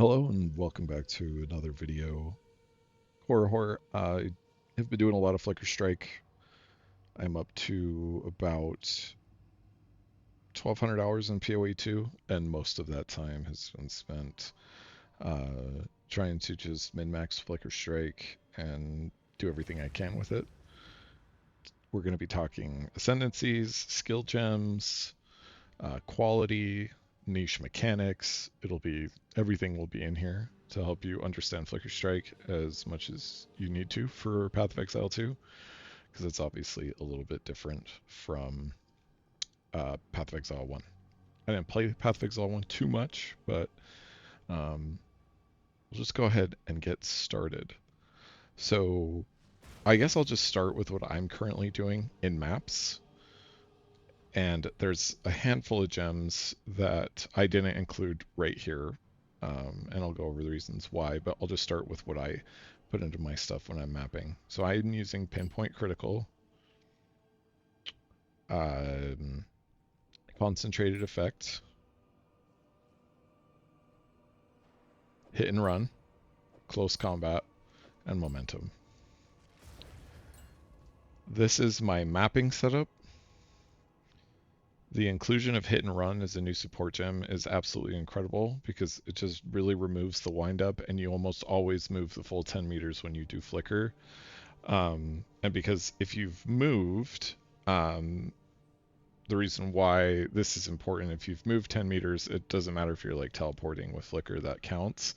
Hello and welcome back to another video. Horror. I have been doing a lot of Flicker Strike. I'm up to about 1,200 hours in PoE 2, and most of that time has been spent trying to just min-max Flicker Strike and do everything I can with it. We're going to be talking Ascendancies, skill gems, quality, niche mechanics. Everything will be in here to help you understand Flicker Strike as much as you need to for Path of Exile 2, because it's obviously a little bit different from Path of Exile 1. I didn't play Path of Exile 1 too much, but we'll just go ahead and get started. So I guess I'll just start with what I'm currently doing in maps. And there's a handful of gems that I didn't include right here, and I'll go over the reasons why, but I'll just start with what I put into my stuff when I'm mapping. So I'm using Pinpoint Critical, Concentrated Effect, Hit and Run, Close Combat, and Momentum. This is my mapping setup. The inclusion of Hit and Run as a new support gem is absolutely incredible because it just really removes the windup, and you almost always move the full 10 meters when you do Flicker. And because if you've moved, the reason why this is important, if you've moved 10 meters, it doesn't matter if you're like teleporting with Flicker, that counts.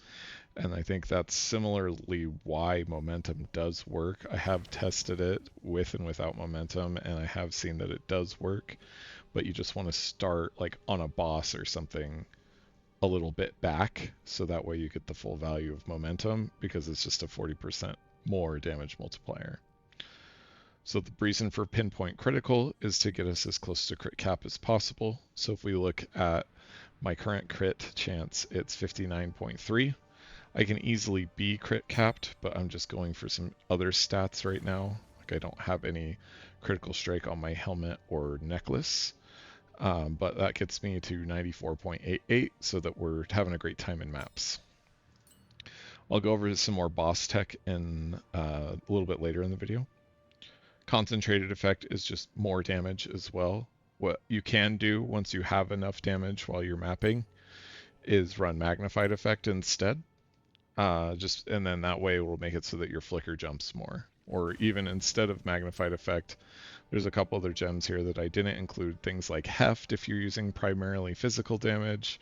And I think that's similarly why Momentum does work. I have tested it with and without Momentum, and I have seen that it does work. But you just want to start like on a boss or something a little bit back, so that way you get the full value of Momentum, because it's just a 40% more damage multiplier. So the reason for Pinpoint Critical is to get us as close to crit cap as possible. So if we look at my current crit chance, it's 59.3. I can easily be crit capped, but I'm just going for some other stats right now. Like I don't have any critical strike on my helmet or necklace. But that gets me to 94.88, so that we're having a great time in maps. I'll go over some more boss tech in a little bit later in the video. Concentrated Effect is just more damage as well. What you can do once you have enough damage while you're mapping is run Magnified Effect instead. And then that way it will make it so that your flicker jumps more. Or even instead of Magnified Effect, there's a couple other gems here that I didn't include. Things like Heft if you're using primarily physical damage.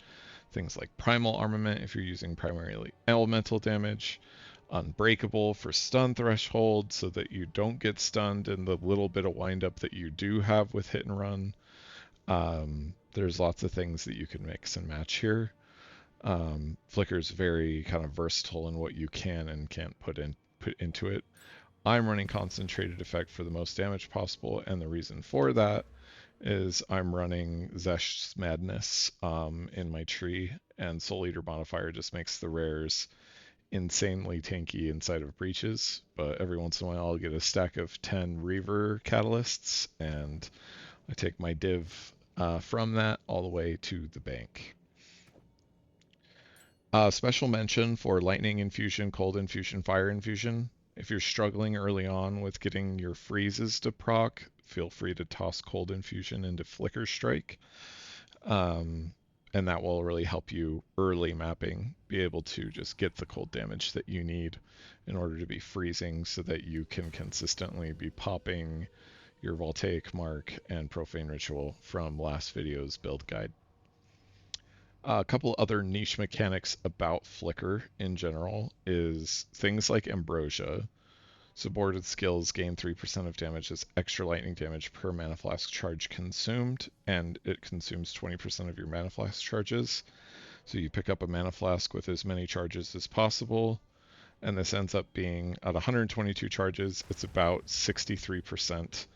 Things like Primal Armament if you're using primarily elemental damage. Unbreakable for stun threshold so that you don't get stunned in the little bit of windup that you do have with Hit and Run. There's lots of things that you can mix and match here. Flicker's very kind of versatile in what you can and can't put into it. I'm running Concentrated Effect for the most damage possible, and the reason for that is I'm running Zesh's Madness in my tree, and Soul Eater Modifier just makes the rares insanely tanky inside of breaches, but every once in a while I'll get a stack of 10 Reaver Catalysts, and I take my div from that all the way to the bank. Special mention for Lightning Infusion, Cold Infusion, Fire Infusion. If you're struggling early on with getting your freezes to proc, feel free to toss Cold Infusion into Flicker Strike. And that will really help you early mapping be able to just get the cold damage that you need in order to be freezing, so that you can consistently be popping your Voltaic Mark and Profane Ritual from last video's build guide. A couple other niche mechanics about Flicker in general is things like Ambrosia. Supported skills gain 3% of damage as extra lightning damage per mana flask charge consumed, and it consumes 20% of your mana flask charges. So you pick up a mana flask with as many charges as possible, and this ends up being at 122 charges, it's about 63%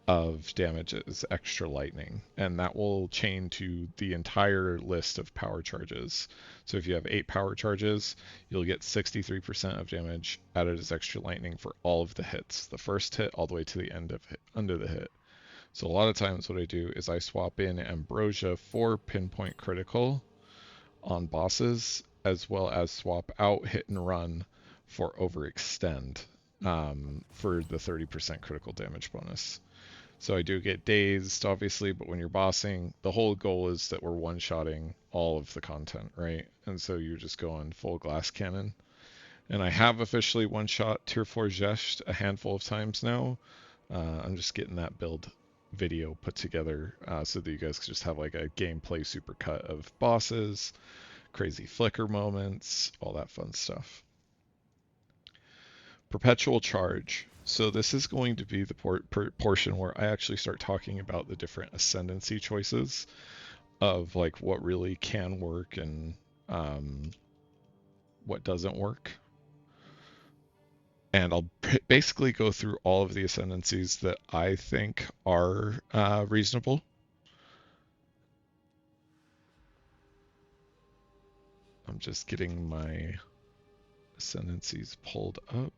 of damage as extra lightning, and that will chain to the entire list of power charges. So if you have 8 power charges, you'll get 63% of damage added as extra lightning for all of the hits, the first hit all the way to the end of under the hit. So a lot of times what I do is I swap in Ambrosia for Pinpoint Critical on bosses, as well as swap out hit and run for overextend for the 30% critical damage bonus. So I do get dazed, obviously, but when you're bossing, the whole goal is that we're one-shotting all of the content, right? And so you're just going full glass cannon. And I have officially one-shot Tier 4 Zhesht a handful of times now. I'm just getting that build video put together so that you guys can just have like a gameplay supercut of bosses, crazy flicker moments, all that fun stuff. Perpetual Charge. So this is going to be the portion where I actually start talking about the different Ascendancy choices of like what really can work and what doesn't work. And I'll basically go through all of the Ascendancies that I think are reasonable. I'm just getting my Ascendancies pulled up.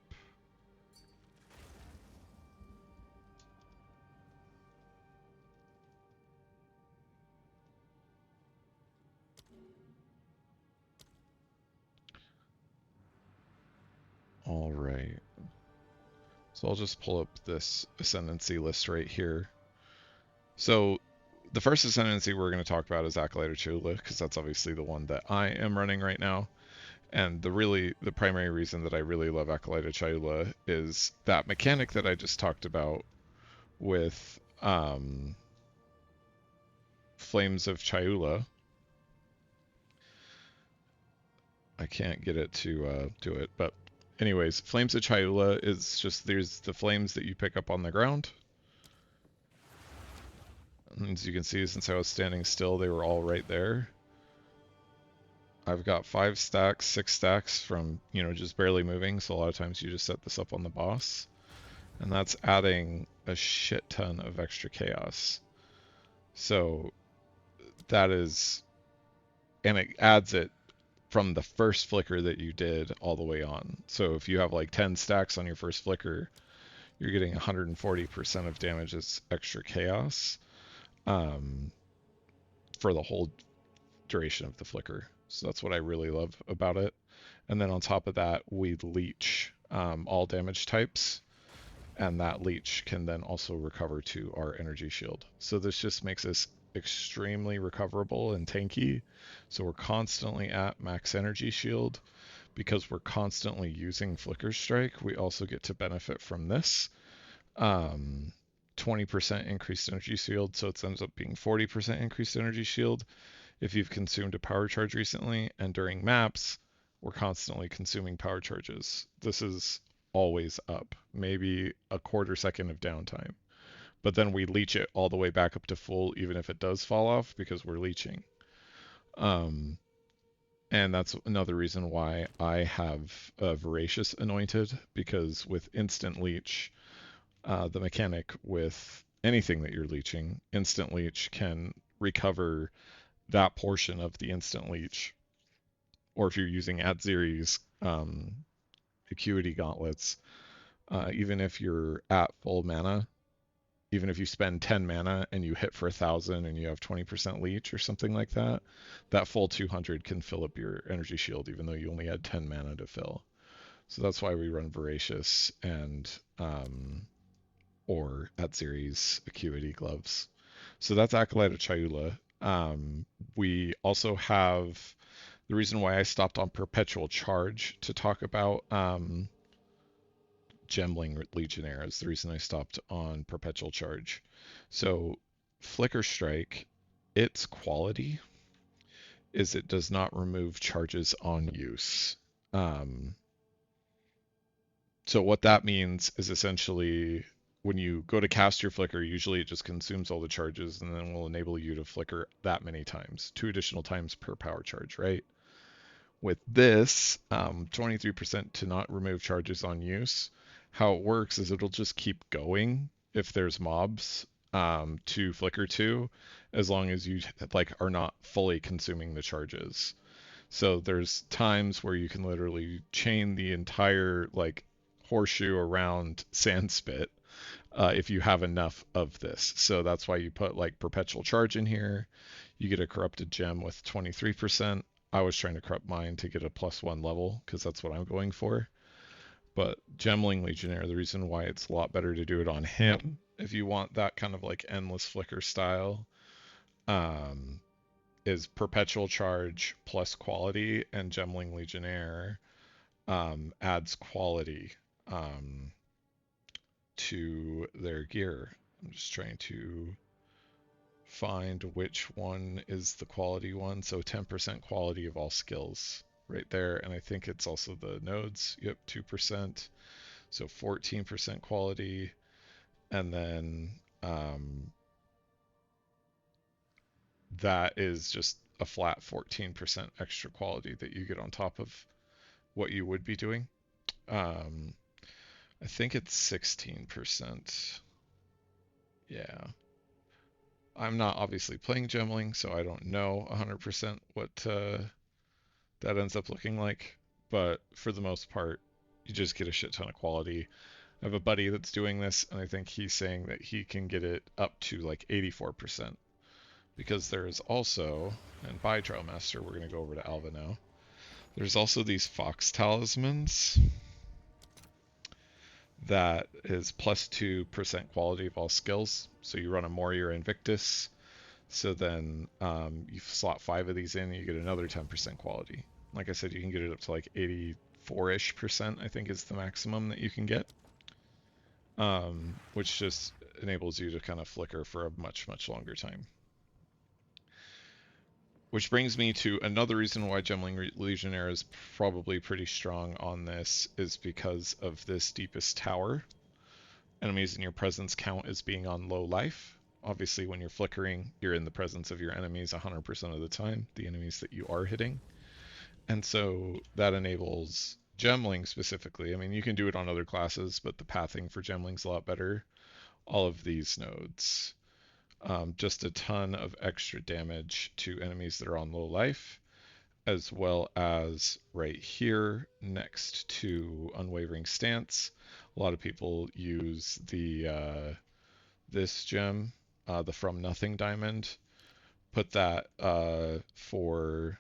All right. So I'll just pull up this Ascendancy list right here. So the first Ascendancy we're going to talk about is Acolyte of Chayula, because that's obviously the one that I am running right now. And the primary reason that I really love Acolyte of Chayula is that mechanic that I just talked about with Flames of Chayula. I can't get it to do it, but anyways, Flames of Chayula is just, there's the flames that you pick up on the ground. And as you can see, since I was standing still, they were all right there. I've got 5 stacks, 6 stacks from, just barely moving, so a lot of times you just set this up on the boss. And that's adding a shit ton of extra chaos. So that is, and it adds it from the first flicker that you did all the way on. So if you have like 10 stacks on your first flicker, you're getting 140% of damage as extra chaos for the whole duration of the flicker. So that's what I really love about it. And then on top of that, we leech all damage types, and that leech can then also recover to our energy shield. So this just makes us extremely recoverable and tanky. So we're constantly at max energy shield. Because we're constantly using Flicker Strike, we also get to benefit from this. 20% increased energy shield, so it ends up being 40% increased energy shield if you've consumed a power charge recently. And during maps, we're constantly consuming power charges. This is always up, maybe a quarter second of downtime. But then we leech it all the way back up to full, even if it does fall off, because we're leeching. And that's another reason why I have Voracious anointed, because with Instant Leech, the mechanic with anything that you're leeching, Instant Leech can recover that portion of the Instant Leech. Or if you're using Adziri's Acuity Gauntlets, even if you're at full mana, even if you spend 10 mana and you hit for 1,000 and you have 20% leech or something like that, that full 200 can fill up your energy shield, even though you only had 10 mana to fill. So that's why we run Voracious and or Adziri's Acuity Gloves. So that's Acolyte of Chayula. We also have the reason why I stopped on Perpetual Charge to talk about Gemling Legionnaire is the reason I stopped on Perpetual Charge. So Flicker Strike, its quality is it does not remove charges on use. So what that means is essentially when you go to cast your flicker, usually it just consumes all the charges and then will enable you to flicker that many times, 2 additional times per power charge, right? With this, 23% to not remove charges on use, how it works is it'll just keep going if there's mobs to flicker to, as long as you are not fully consuming the charges. So there's times where you can literally chain the entire horseshoe around Sandspit if you have enough of this. So that's why you put Perpetual Charge in here. You get a Corrupted Gem with 23%. I was trying to corrupt mine to get a +1 level because that's what I'm going for. But Gemling Legionnaire, the reason why it's a lot better to do it on him, if you want that kind of like endless flicker style, um, is Perpetual Charge plus quality, and Gemling Legionnaire adds quality um, to their gear. I'm just trying to find which one is the quality one. So 10% quality of all skills right there. And I think it's also the nodes. Yep, 2%. So 14% quality. And then that is just a flat 14% extra quality that you get on top of what you would be doing. I think it's 16%. Yeah. I'm not obviously playing Gemling, so I don't know 100% what that ends up looking like. But for the most part, you just get a shit ton of quality. I have a buddy that's doing this, and I think he's saying that he can get it up to like 84%. Because there is also, and by Trial Master, we're going to go over to Alva now. There's also these Fox Talismans that is +2% quality of all skills. So you run a Warrior Invictus. So then you slot 5 of these in, and you get another 10% quality. Like I said, you can get it up to like 84-ish%, I think is the maximum that you can get. Which just enables you to kind of flicker for a much, much longer time. Which brings me to another reason why Gemling Legionnaire is probably pretty strong on this is because of this deepest tower. Enemies in your presence count as being on low life. Obviously, when you're flickering, you're in the presence of your enemies 100% of the time, the enemies that you are hitting. And so that enables Gemling specifically. I mean, you can do it on other classes, but the pathing for Gemling's a lot better. All of these nodes. Just a ton of extra damage to enemies that are on low life, as well as right here next to Unwavering Stance. A lot of people use the this gem, the From Nothing Diamond. Put that for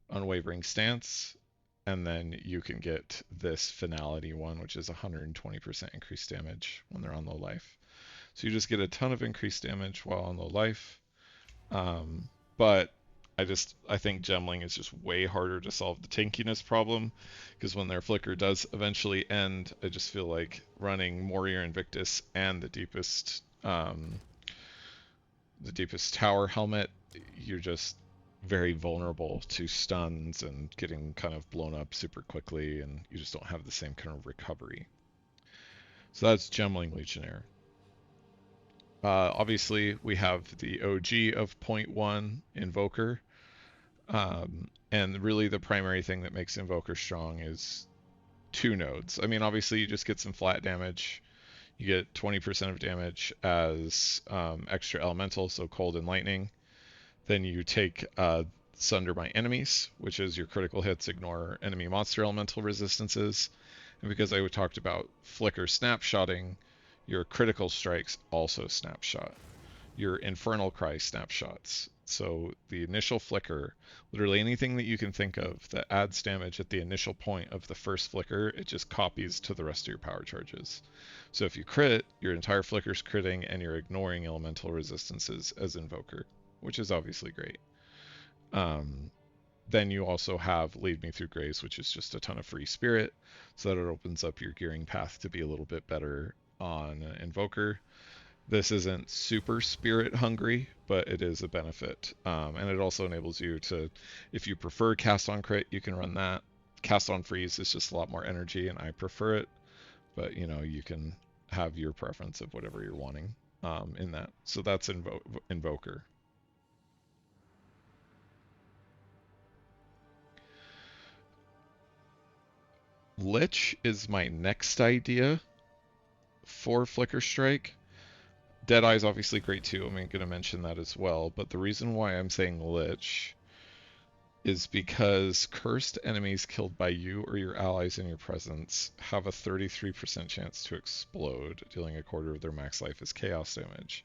Unwavering Stance, and then you can get this Finality one, which is 120% increased damage when they're on low life. So you just get a ton of increased damage while on low life. But I think Gemling is just way harder to solve the tankiness problem, because when their flicker does eventually end, I just feel like running Warrior Invictus and the deepest tower helmet, you're just very vulnerable to stuns and getting kind of blown up super quickly, and you just don't have the same kind of recovery. So that's Gemling Legionnaire. Obviously, we have the OG of 0.1 Invoker. And really the primary thing that makes Invoker strong is 2 nodes. I mean, obviously you just get some flat damage. You get 20% of damage as extra elemental, so cold and lightning. Then you take Sunder My Enemies, which is your critical hits ignore enemy monster elemental resistances. And because I talked about flicker snapshotting, your critical strikes also snapshot. Your Infernal Cry snapshots. So the initial flicker, literally anything that you can think of that adds damage at the initial point of the first flicker, it just copies to the rest of your power charges. So if you crit, your entire flicker's critting and you're ignoring elemental resistances as Invoker, which is obviously great. Then you also have Lead Me Through Grace, which is just a ton of free spirit, so that it opens up your gearing path to be a little bit better on Invoker. This isn't super spirit hungry, but it is a benefit. And it also enables you to, if you prefer cast on crit, you can run that. Cast on freeze is just a lot more energy, and I prefer it. But you can have your preference of whatever you're wanting in that. So that's Invoker. Lich is my next idea for Flicker Strike. Deadeye is obviously great too. I'm going to mention that as well. But the reason why I'm saying Lich is because cursed enemies killed by you or your allies in your presence have a 33% chance to explode, dealing a quarter of their max life as chaos damage.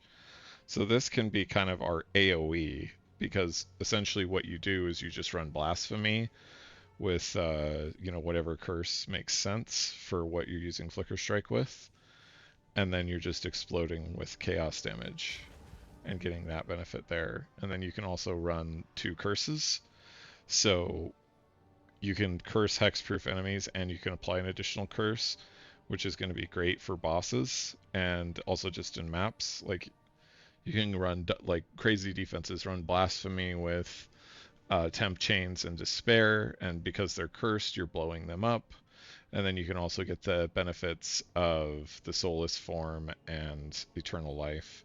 So this can be kind of our AoE because essentially what you do is you just run Blasphemy with whatever curse makes sense for what you're using Flicker Strike with, and then you're just exploding with chaos damage and getting that benefit there. And then you can also run 2 curses, so you can curse hexproof enemies and you can apply an additional curse, which is going to be great for bosses and also just in maps. Like, you can run like crazy defenses, run Blasphemy with Temp Chains and Despair, and because they're cursed, you're blowing them up. And then you can also get the benefits of the Soulless Form and Eternal Life,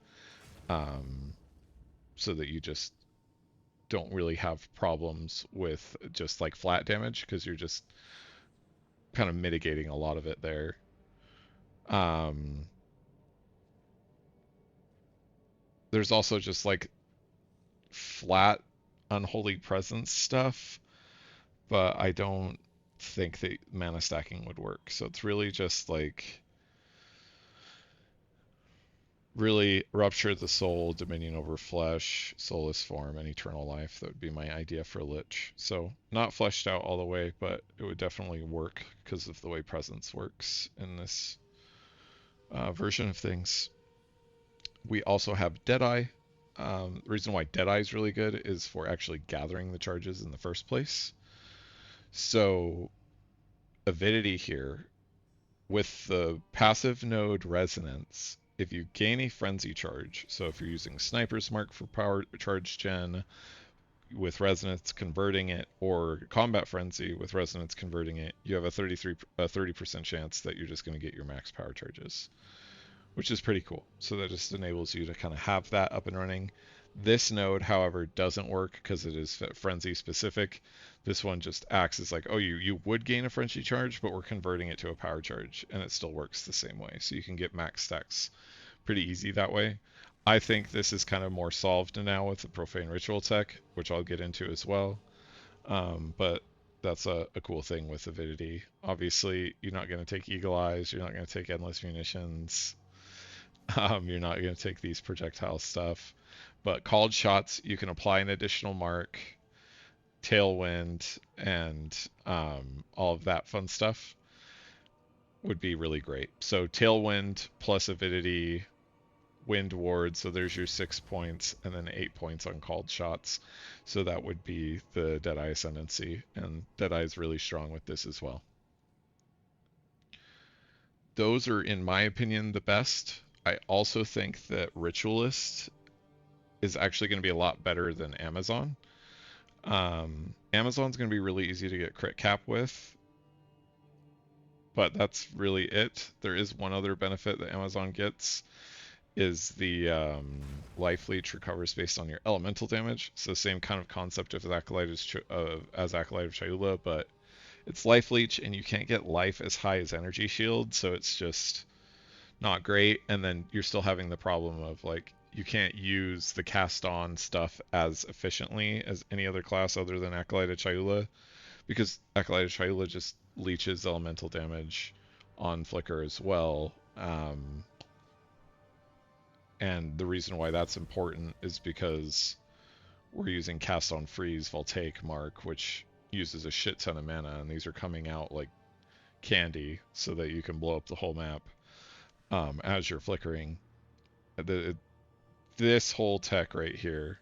so that you just don't really have problems with just like flat damage, because you're just kind of mitigating a lot of it there. There's also just like flat Unholy Presence stuff, but I don't think that mana stacking would work. So it's really just like really Rupture the Soul, Dominion over Flesh, Soulless Form, and Eternal Life. That would be my idea for Lich. So not fleshed out all the way, but it would definitely work because of the way Presence works in this version of things. We also have Deadeye. The reason why Deadeye is really good is for actually gathering the charges in the first place. So Avidity here, with the passive node Resonance, if you gain a frenzy charge, so if you're using Sniper's Mark for power charge gen with Resonance converting it, or Combat Frenzy with Resonance converting it, you have a 30% chance that you're just going to get your max power charges, which is pretty cool. So that just enables you to kind of have that up and running. This node, however, doesn't work because it is frenzy specific. This one just acts as like, oh, you would gain a frenzy charge, but we're converting it to a power charge, and it still works the same way. So you can get max stacks pretty easy that way. I think this is kind of more solved now with the Profane Ritual tech, which I'll get into as well. But that's a cool thing with Avidity. Obviously, you're not going to take Eagle Eyes, you're not going to take Endless Munitions, you're not going to take these projectile stuff. But called shots, you can apply an additional mark, tailwind, and all of that fun stuff would be really great. So tailwind plus avidity, wind ward, so there's your 6 points, and then 8 points on called shots. So that would be the Deadeye Ascendancy, and Deadeye is really strong with this as well. Those are, in my opinion, the best. I also think that Ritualist is actually going to be a lot better than Amazon. Amazon's going to be really easy to get crit cap with, but that's really it. There is one other benefit that Amazon gets, is the life leech recovers based on your elemental damage. So same kind of concept as Acolyte of Chayula, but it's life leech, and you can't get life as high as energy shield, so it's just not great. And then you're still having the problem of like, you can't use the cast on stuff as efficiently as any other class other than Acolyte of Chayula, because Acolyte of Chayula just leeches elemental damage on Flicker as well. And the reason why that's important is because we're using cast on freeze Voltaic Mark, which uses a shit ton of mana, and these are coming out like candy so that you can blow up the whole map as you're flickering. This whole tech right here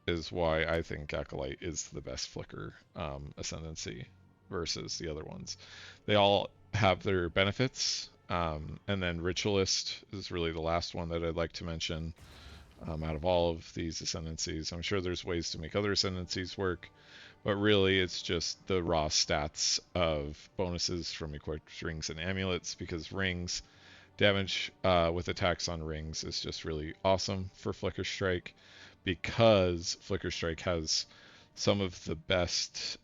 is why I think Acolyte is the best flicker ascendancy versus the other ones. They all have their benefits, and then Ritualist is really the last one that I'd like to mention out of all of these ascendancies. I'm sure there's ways to make other ascendancies work, but really it's just the raw stats of bonuses from equipped rings and amulets, because rings damage with attacks on rings is just really awesome for Flicker Strike, because Flicker Strike has some of the best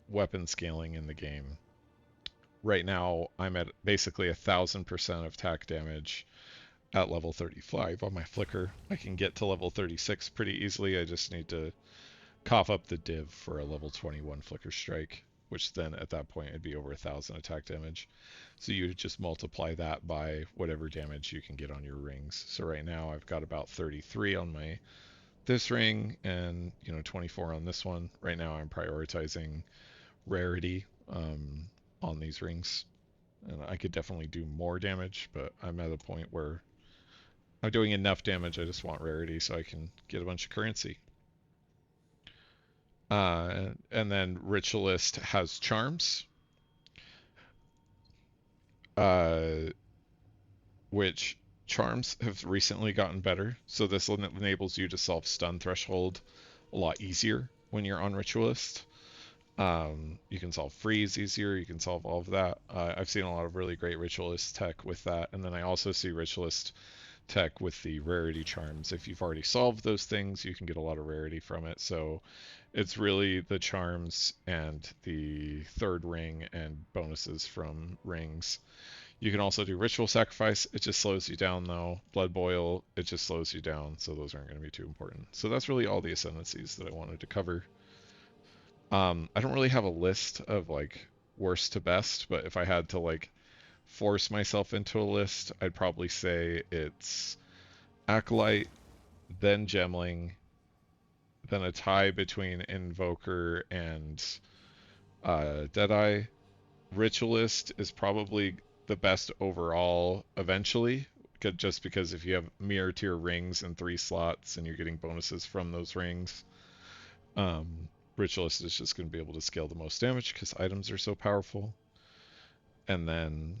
weapon scaling in the game. Right now, I'm at basically 1,000% of attack damage at level 35 on my Flicker. I can get to level 36 pretty easily. I just need to cough up the div for a level 21 Flicker Strike, which then at that point it'd be over 1,000 attack damage. So you just multiply that by whatever damage you can get on your rings. So right now I've got about 33 on my this ring and 24 on this one. Right now I'm prioritizing rarity on these rings, and I could definitely do more damage, but I'm at a point where I'm doing enough damage. I just want rarity so I can get a bunch of currency. And then Ritualist has charms, uh, which charms have recently gotten better. So this enables you to solve stun threshold a lot easier when you're on Ritualist. You can solve freeze easier. You can solve all of that. I've seen a lot of really great Ritualist tech with that. And then I also see Ritualist tech with the rarity charms. If you've already solved those things, you can get a lot of rarity from it. So it's really the charms and the third ring and bonuses from rings. You can also do ritual sacrifice. It just slows you down though. Blood boil, it just slows you down. So those aren't going to be too important. So that's really all the ascendancies that I wanted to cover. I don't really have a list of like worst to best, but if I had to like force myself into a list, I'd probably say it's Acolyte, then Gemling, then a tie between Invoker and Deadeye. Ritualist is probably the best overall eventually, just because if you have mirror tier rings in 3 slots and you're getting bonuses from those rings, um, Ritualist is just going to be able to scale the most damage because items are so powerful. And then,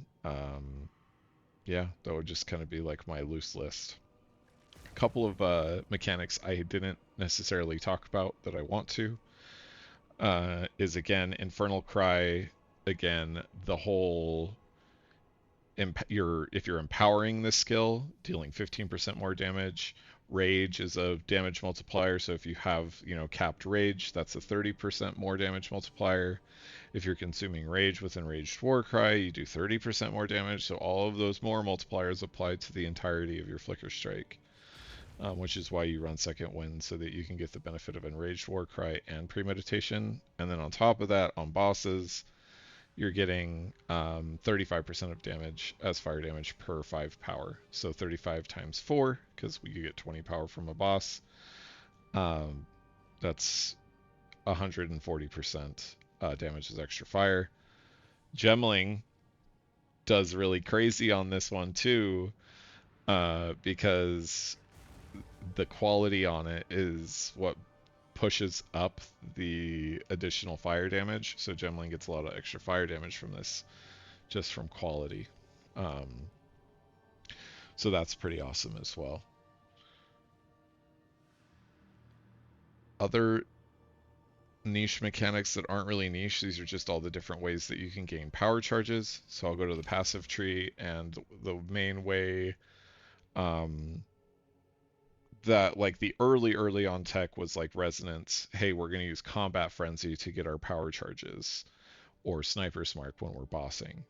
yeah, that would just kind of be like my loose list. A couple of mechanics I didn't necessarily talk about that I want to is again Infernal Cry. Again, the whole if you're empowering this skill, dealing 15% more damage. Rage is a damage multiplier, so if you have capped rage, that's a 30% more damage multiplier. If you're consuming rage with Enraged Warcry, you do 30% more damage. So all of those more multipliers apply to the entirety of your Flicker Strike, which is why you run Second Wind, so that you can get the benefit of Enraged Warcry and Premeditation. And then on top of that, on bosses, you're getting 35% of damage as fire damage per 5 power. So 35 times 4, because you get 20 power from a boss. That's 140% damage as extra fire. Gemling does really crazy on this one too, because the quality on it is what pushes up the additional fire damage. So Gemling gets a lot of extra fire damage from this, just from quality. Um, so that's pretty awesome as well. Other niche mechanics that aren't really niche, these are just all the different ways that you can gain power charges. So I'll go to the passive tree, and the main way that like the early on tech was like resonance. Hey, we're going to use combat frenzy to get our power charges, or sniper's mark when we're bossing.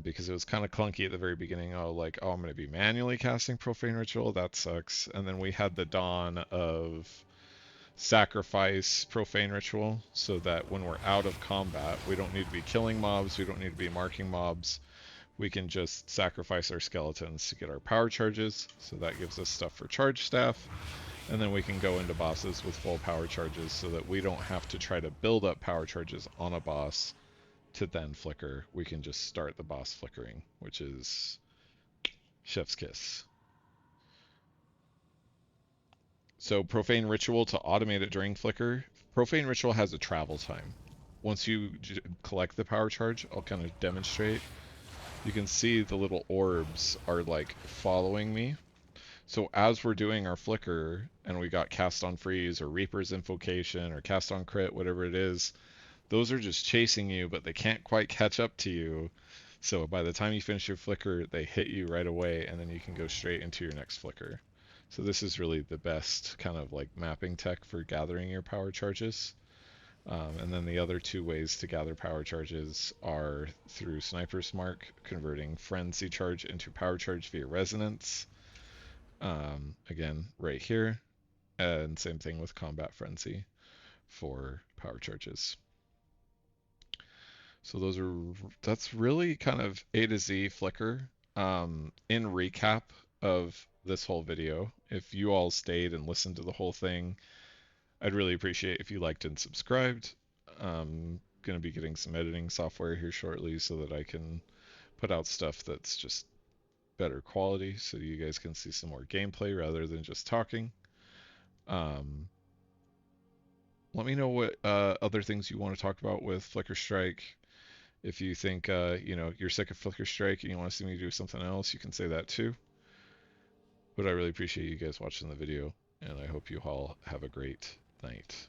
Because it was kind of clunky at the very beginning. I'm going to be manually casting Profane Ritual. That sucks. And then we had the dawn of sacrifice Profane Ritual, so that when we're out of combat, we don't need to be killing mobs, we don't need to be marking mobs. We can just sacrifice our skeletons to get our power charges. So that gives us stuff for charge staff. And then we can go into bosses with full power charges, so that we don't have to try to build up power charges on a boss to then flicker. We can just start the boss flickering, which is chef's kiss. So Profane Ritual, to automate it during flicker. Profane Ritual has a travel time. Once you collect the power charge, I'll kind of demonstrate. You can see the little orbs are like following me. So as we're doing our flicker and we got cast on freeze or Reaper's Invocation or cast on crit, whatever it is, those are just chasing you, but they can't quite catch up to you. So by the time you finish your flicker, they hit you right away, and then you can go straight into your next flicker. So this is really the best kind of like mapping tech for gathering your power charges. And then the other 2 ways to gather power charges are through Sniper's Mark, converting Frenzy Charge into power charge via Resonance. Again, right here. And same thing with Combat Frenzy for power charges. So that's really kind of A to Z Flicker. In recap of this whole video. If you all stayed and listened to the whole thing, I'd really appreciate if you liked and subscribed. I'm going to be getting some editing software here shortly so that I can put out stuff that's just better quality so you guys can see some more gameplay rather than just talking. Um, Let me know what other things you want to talk about with Flicker Strike. If you think you're sick of Flicker Strike and you want to see me do something else, you can say that too. But I really appreciate you guys watching the video, and I hope you all have a great night.